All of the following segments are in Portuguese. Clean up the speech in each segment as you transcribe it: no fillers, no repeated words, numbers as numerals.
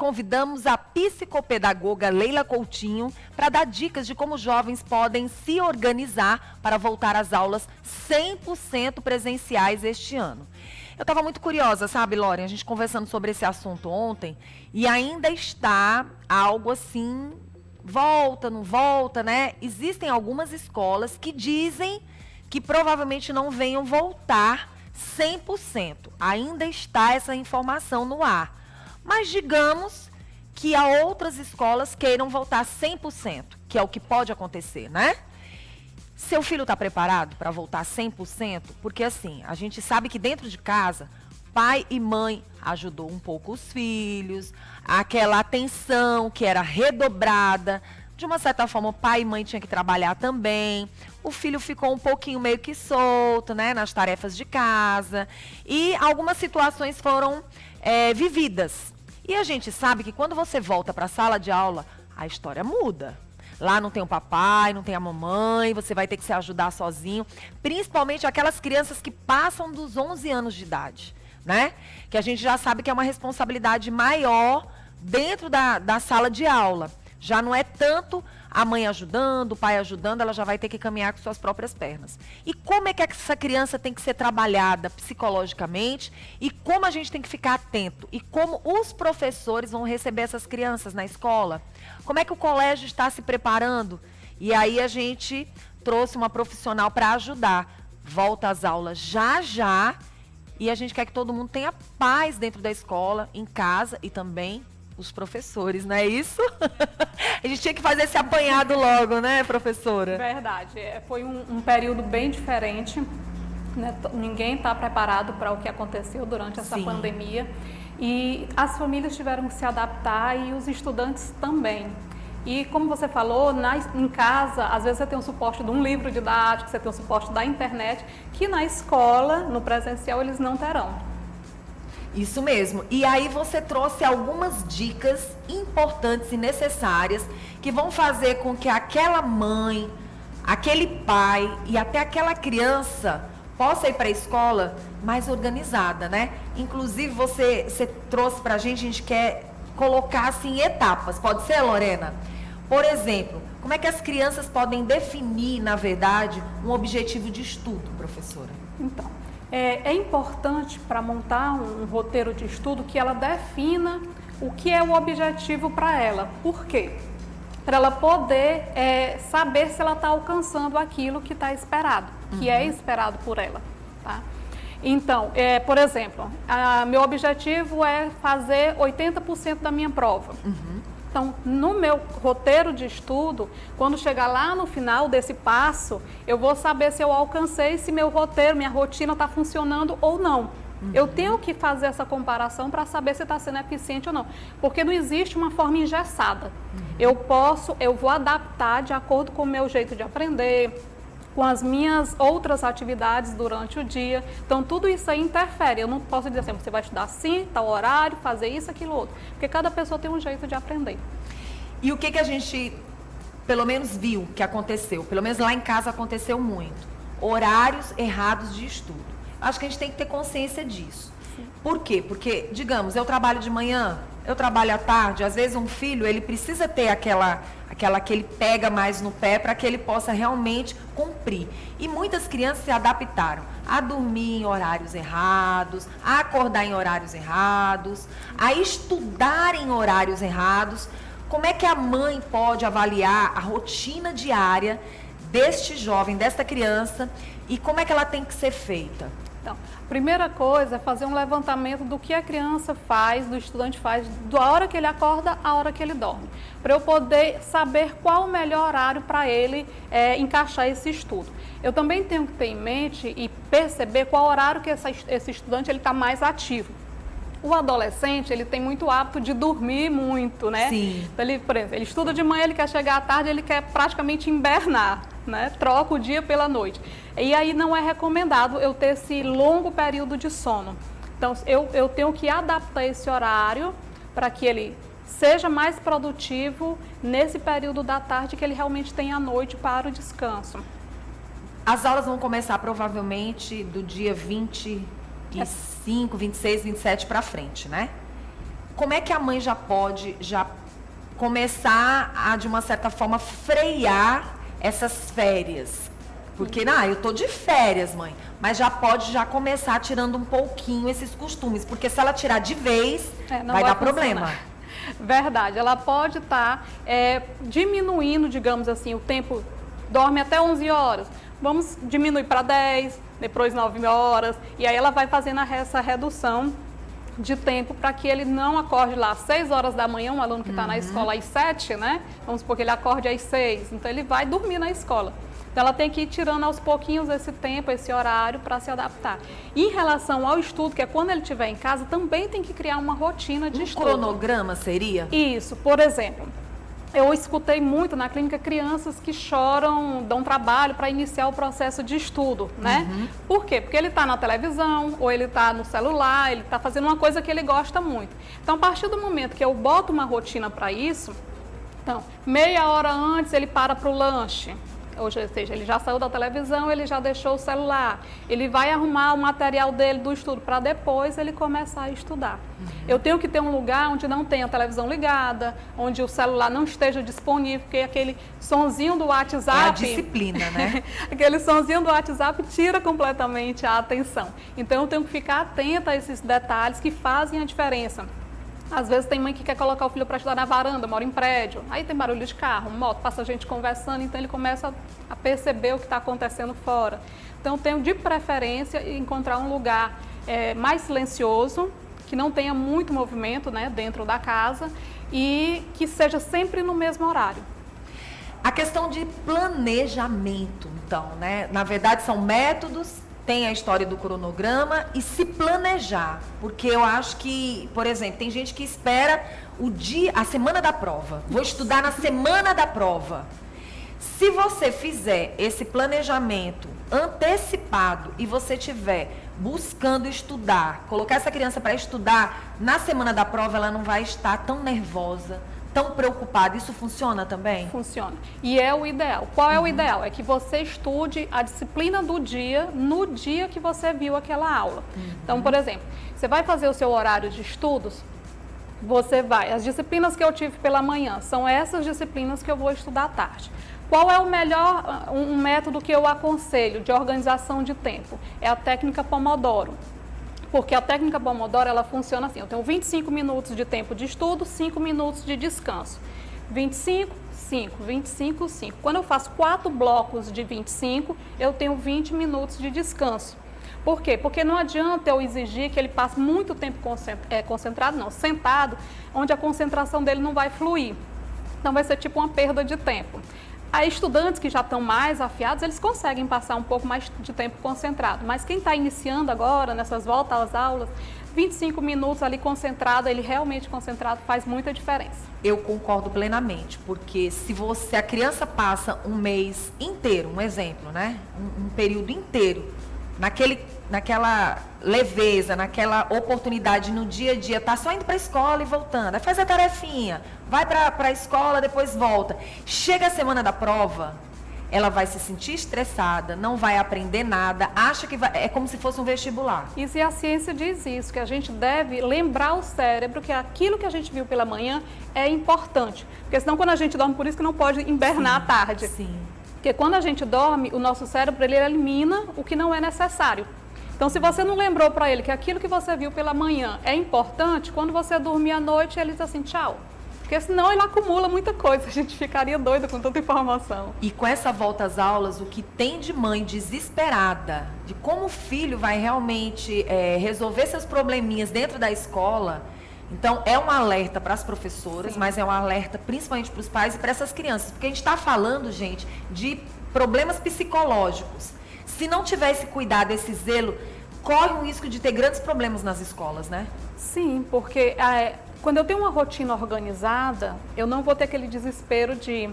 convidamos a psicopedagoga Leila Coutinho para dar dicas de como os jovens podem se organizar para voltar às aulas 100% presenciais este ano. Eu estava muito curiosa, sabe, Lore? A gente conversando sobre esse assunto ontem e ainda está algo assim, volta, não volta, né? Existem algumas escolas que dizem que provavelmente não venham voltar 100%. Ainda está essa informação no ar. Mas digamos que há outras escolas queiram voltar 100%, que é o que pode acontecer, né? Seu filho está preparado para voltar 100%? Porque assim, a gente sabe que dentro de casa, pai e mãe ajudou um pouco os filhos, aquela atenção que era redobrada. De uma certa forma, o pai e mãe tinham que trabalhar também. O filho ficou um pouquinho meio que solto, né, nas tarefas de casa. E algumas situações foram vividas. E a gente sabe que quando você volta para a sala de aula, a história muda. Lá não tem o papai, não tem a mamãe, você vai ter que se ajudar sozinho. Principalmente aquelas crianças que passam dos 11 anos de idade, né? Que a gente já sabe que é uma responsabilidade maior dentro da sala de aula. Já não é tanto a mãe ajudando, o pai ajudando, ela já vai ter que caminhar com suas próprias pernas. E como é que essa criança tem que ser trabalhada psicologicamente e como a gente tem que ficar atento e como os professores vão receber essas crianças na escola? Como é que o colégio está se preparando? E aí a gente trouxe uma profissional para ajudar. Volta às aulas já já e a gente quer que todo mundo tenha paz dentro da escola, em casa e também os professores, não é isso? A gente tinha que fazer esse apanhado logo, né, professora? Verdade. Foi um período bem diferente, né? Ninguém está preparado para o que aconteceu durante essa pandemia. E as famílias tiveram que se adaptar e os estudantes também. E como você falou, em casa, às vezes você tem o suporte de um livro didático, você tem o suporte da internet, que na escola, no presencial, eles não terão. Isso mesmo. E aí você trouxe algumas dicas importantes e necessárias que vão fazer com que aquela mãe, aquele pai e até aquela criança possa ir para a escola mais organizada, né? Inclusive você trouxe para a gente quer colocar assim em etapas. Pode ser, Lorena? Por exemplo, como é que as crianças podem definir, na verdade, um objetivo de estudo, professora? Então, é importante para montar um roteiro de estudo que ela defina o que é o objetivo para ela. Por quê? Para ela poder saber se ela está alcançando aquilo que está esperado, que é esperado por ela. Tá? Então, por exemplo, meu objetivo é fazer 80% da minha prova. Então, no meu roteiro de estudo, quando chegar lá no final desse passo, eu vou saber se eu alcancei, se meu roteiro, minha rotina está funcionando ou não. Eu tenho que fazer essa comparação para saber se está sendo eficiente ou não, porque não existe uma forma engessada. Eu vou adaptar de acordo com o meu jeito de aprender, com as minhas outras atividades durante o dia. Então, tudo isso aí interfere. Eu não posso dizer assim, você vai estudar assim, tal horário, fazer isso, aquilo, outro. Porque cada pessoa tem um jeito de aprender. E o que a gente, pelo menos, viu que aconteceu? Pelo menos lá em casa aconteceu muito. Horários errados de estudo. Acho que a gente tem que ter consciência disso. Por quê? Porque, digamos, eu trabalho de manhã, eu trabalho à tarde, às vezes um filho, ele precisa ter aquela que ele pega mais no pé para que ele possa realmente cumprir. E muitas crianças se adaptaram a dormir em horários errados, a acordar em horários errados, a estudar em horários errados. Como é que a mãe pode avaliar a rotina diária deste jovem, desta criança, e como é que ela tem que ser feita? Então, a primeira coisa é fazer um levantamento do que a criança faz, do estudante faz, da hora que ele acorda à hora que ele dorme, para eu poder saber qual o melhor horário para ele encaixar esse estudo. Eu também tenho que ter em mente e perceber qual horário que esse estudante está mais ativo. O adolescente, ele tem muito hábito de dormir muito, né? Sim. Então, por exemplo, ele estuda de manhã, ele quer chegar à tarde, ele quer praticamente hibernar, né? Troca o dia pela noite. E aí não é recomendado eu ter esse longo período de sono. Então, eu tenho que adaptar esse horário para que ele seja mais produtivo nesse período da tarde que ele realmente tem à noite para o descanso. As aulas vão começar provavelmente do dia 25, 26, 27 para frente, né? como é que a mãe já pode começar a, de uma certa forma, frear essas férias? Porque, eu tô de férias, mãe, mas já pode começar tirando um pouquinho esses costumes, porque se ela tirar de vez, vai dar problema. Verdade, ela pode estar diminuindo, digamos assim, o tempo, dorme até 11 horas, vamos diminuir para 10, depois 9 horas, e aí ela vai fazendo essa redução de tempo para que ele não acorde lá às 6 horas da manhã, um aluno que está na escola às 7, né? Vamos supor que ele acorde às 6, então ele vai dormir na escola. Então ela tem que ir tirando aos pouquinhos esse tempo, esse horário para se adaptar. E em relação ao estudo, que é quando ele estiver em casa, também tem que criar uma rotina de estudo. Cronograma seria? Isso, por exemplo, eu escutei muito na clínica crianças que choram, dão trabalho para iniciar o processo de estudo, né? Por quê? Porque ele está na televisão, ou ele está no celular, ele está fazendo uma coisa que ele gosta muito. Então, a partir do momento que eu boto uma rotina para isso, então, meia hora antes ele para o lanche. Ou seja, ele já saiu da televisão, ele já deixou o celular. Ele vai arrumar o material dele do estudo para depois ele começar a estudar. Eu tenho que ter um lugar onde não tenha a televisão ligada, onde o celular não esteja disponível, porque aquele sonzinho do WhatsApp... É a disciplina, né? Aquele sonzinho do WhatsApp tira completamente a atenção. Então, eu tenho que ficar atenta a esses detalhes que fazem a diferença. Às vezes tem mãe que quer colocar o filho para estudar na varanda, mora em prédio, aí tem barulho de carro, moto, passa gente conversando, então ele começa a perceber o que está acontecendo fora. Então, eu tenho de preferência encontrar um lugar mais silencioso, que não tenha muito movimento, né, dentro da casa e que seja sempre no mesmo horário. A questão de planejamento, então, né? Na verdade, são métodos. Tem a história do cronograma e se planejar, porque eu acho que, por exemplo, tem gente que espera a semana da prova. Vou estudar na semana da prova. Se você fizer esse planejamento antecipado e você estiver buscando estudar, colocar essa criança para estudar, na semana da prova ela não vai estar tão nervosa, tão preocupada. Isso funciona também? Funciona. E é o ideal. Qual é o ideal? É que você estude a disciplina do dia no dia que você viu aquela aula. Então, por exemplo, você vai fazer o seu horário de estudos, as disciplinas que eu tive pela manhã, são essas disciplinas que eu vou estudar à tarde. Qual é o melhor, um método que eu aconselho de organização de tempo? É a técnica Pomodoro. Porque a técnica Pomodoro, ela funciona assim, eu tenho 25 minutos de tempo de estudo, 5 minutos de descanso. 25, 5, 25, 5. Quando eu faço 4 blocos de 25, eu tenho 20 minutos de descanso. Por quê? Porque não adianta eu exigir que ele passe muito tempo sentado, onde a concentração dele não vai fluir. Então vai ser tipo uma perda de tempo. Aí, estudantes que já estão mais afiados, eles conseguem passar um pouco mais de tempo concentrado. Mas quem está iniciando agora, nessas voltas às aulas, 25 minutos ali concentrado, ele realmente concentrado, faz muita diferença. Eu concordo plenamente, porque se a criança passa um mês inteiro, um exemplo, né? Um período inteiro, naquela leveza, naquela oportunidade no dia a dia, tá só indo para a escola e voltando, aí faz a tarefinha, vai para a escola, depois volta. Chega a semana da prova, ela vai se sentir estressada, não vai aprender nada, acha que é como se fosse um vestibular. Isso, e a ciência diz isso, que a gente deve lembrar o cérebro que aquilo que a gente viu pela manhã é importante. Porque senão quando a gente dorme, por isso que não pode hibernar à tarde. Sim. Porque quando a gente dorme, o nosso cérebro ele elimina o que não é necessário. Então, se você não lembrou para ele que aquilo que você viu pela manhã é importante, quando você dormir à noite, ele diz assim, tchau. Porque senão ele acumula muita coisa, a gente ficaria doido com tanta informação. E com essa volta às aulas, o que tem de mãe desesperada, de como o filho vai realmente resolver seus probleminhas dentro da escola, então é um alerta para as professoras, mas é um alerta principalmente para os pais e para essas crianças, porque a gente está falando, gente, de problemas psicológicos. Se não tiver esse cuidado, esse zelo, corre o risco de ter grandes problemas nas escolas, né? Sim, porque quando eu tenho uma rotina organizada, eu não vou ter aquele desespero de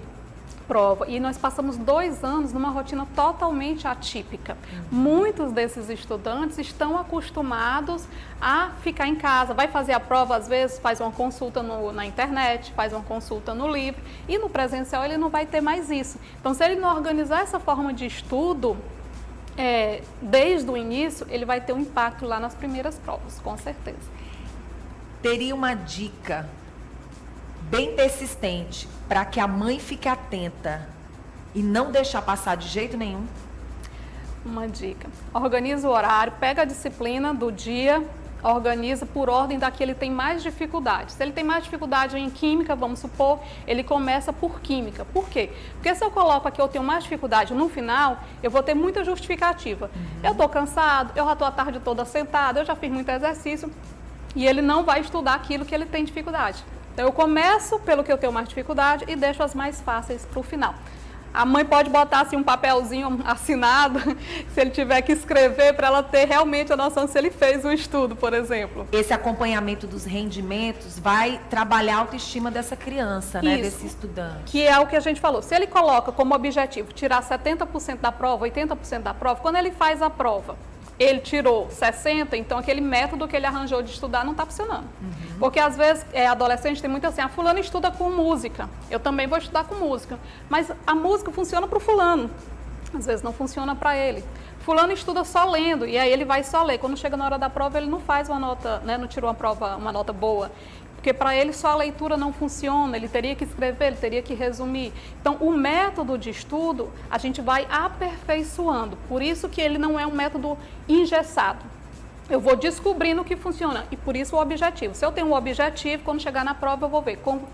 prova. E nós passamos 2 anos numa rotina totalmente atípica. Muitos desses estudantes estão acostumados a ficar em casa. Vai fazer a prova, às vezes, faz uma consulta na internet, faz uma consulta no livro. E no presencial ele não vai ter mais isso. Então, se ele não organizar essa forma de estudo, desde o início, ele vai ter um impacto lá nas primeiras provas, com certeza. teria uma dica bem persistente para que a mãe fique atenta e não deixar passar de jeito nenhum? Uma dica. Organiza o horário, pega a disciplina do dia, organiza por ordem da que ele tem mais dificuldade. Se ele tem mais dificuldade em química, vamos supor, ele começa por química. Por quê? Porque se eu coloco aqui eu tenho mais dificuldade no final, eu vou ter muita justificativa. Eu estou cansado, eu já estou a tarde toda sentada, eu já fiz muito exercício e ele não vai estudar aquilo que ele tem dificuldade. Então eu começo pelo que eu tenho mais dificuldade e deixo as mais fáceis para o final. A mãe pode botar assim um papelzinho assinado, se ele tiver que escrever, para ela ter realmente a noção se ele fez o estudo, por exemplo. Esse acompanhamento dos rendimentos vai trabalhar a autoestima dessa criança, né, desse estudante. Que é o que a gente falou. Se ele coloca como objetivo tirar 70% da prova, 80% da prova, quando ele faz a prova, ele tirou 60%, então aquele método que ele arranjou de estudar não está funcionando. Porque às vezes, adolescente tem muito assim, a fulano estuda com música, eu também vou estudar com música. Mas a música funciona para o fulano, às vezes não funciona para ele. Fulano estuda só lendo, e aí ele vai só ler. Quando chega na hora da prova, ele não faz uma nota, né, não tirou uma nota boa. Porque para ele só a leitura não funciona, ele teria que escrever, ele teria que resumir. Então, o método de estudo, a gente vai aperfeiçoando. Por isso que ele não é um método engessado. Eu vou descobrindo o que funciona e por isso o objetivo. Se eu tenho um objetivo, quando chegar na prova eu vou ver como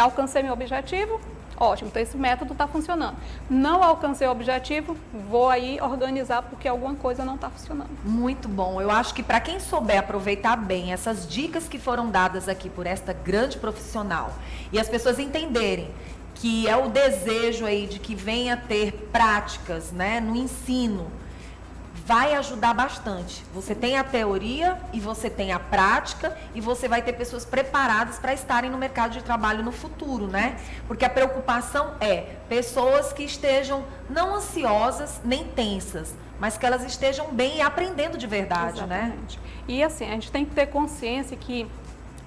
alcancei meu objetivo, ótimo, então esse método está funcionando. Não alcancei o objetivo, vou aí organizar porque alguma coisa não está funcionando. Muito bom. Eu acho que para quem souber aproveitar bem essas dicas que foram dadas aqui por esta grande profissional e as pessoas entenderem que é o desejo aí de que venha ter práticas, né, no ensino, vai ajudar bastante. Você tem a teoria e você tem a prática e você vai ter pessoas preparadas para estarem no mercado de trabalho no futuro, né? Porque a preocupação é pessoas que estejam não ansiosas nem tensas, mas que elas estejam bem e aprendendo de verdade, Exatamente. Né? E assim, a gente tem que ter consciência que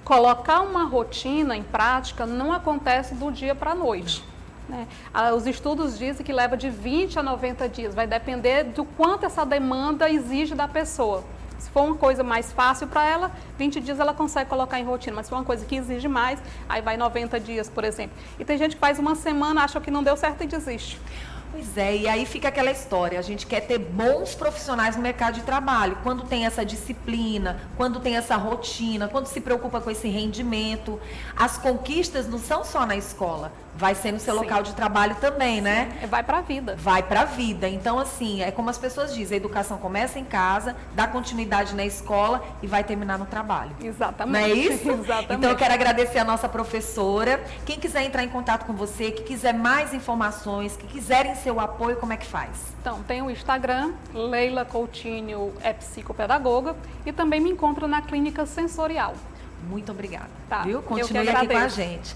colocar uma rotina em prática não acontece do dia para a noite. Né? Os estudos dizem que leva de 20 a 90 dias, vai depender do quanto essa demanda exige da pessoa. Se for uma coisa mais fácil para ela, 20 dias ela consegue colocar em rotina, mas se for uma coisa que exige mais, aí vai 90 dias, por exemplo. E tem gente que faz uma semana, acha que não deu certo e desiste. Pois é, e aí fica aquela história, a gente quer ter bons profissionais no mercado de trabalho, quando tem essa disciplina, quando tem essa rotina, quando se preocupa com esse rendimento. As conquistas não são só na escola, vai ser no seu local de trabalho também, né? Vai para a vida. Vai para a vida. Então, assim, é como as pessoas dizem, a educação começa em casa, dá continuidade na escola e vai terminar no trabalho. Exatamente. Não é isso? Exatamente. Então, eu quero agradecer a nossa professora. Quem quiser entrar em contato com você, que quiser mais informações, que quiserem seu apoio, como é que faz? Então, tem o Instagram, Leila Coutinho é psicopedagoga, e também me encontra na Clínica Sensorial. Muito obrigada. Tá. Viu? Eu que Continue aqui com a agradeço. gente.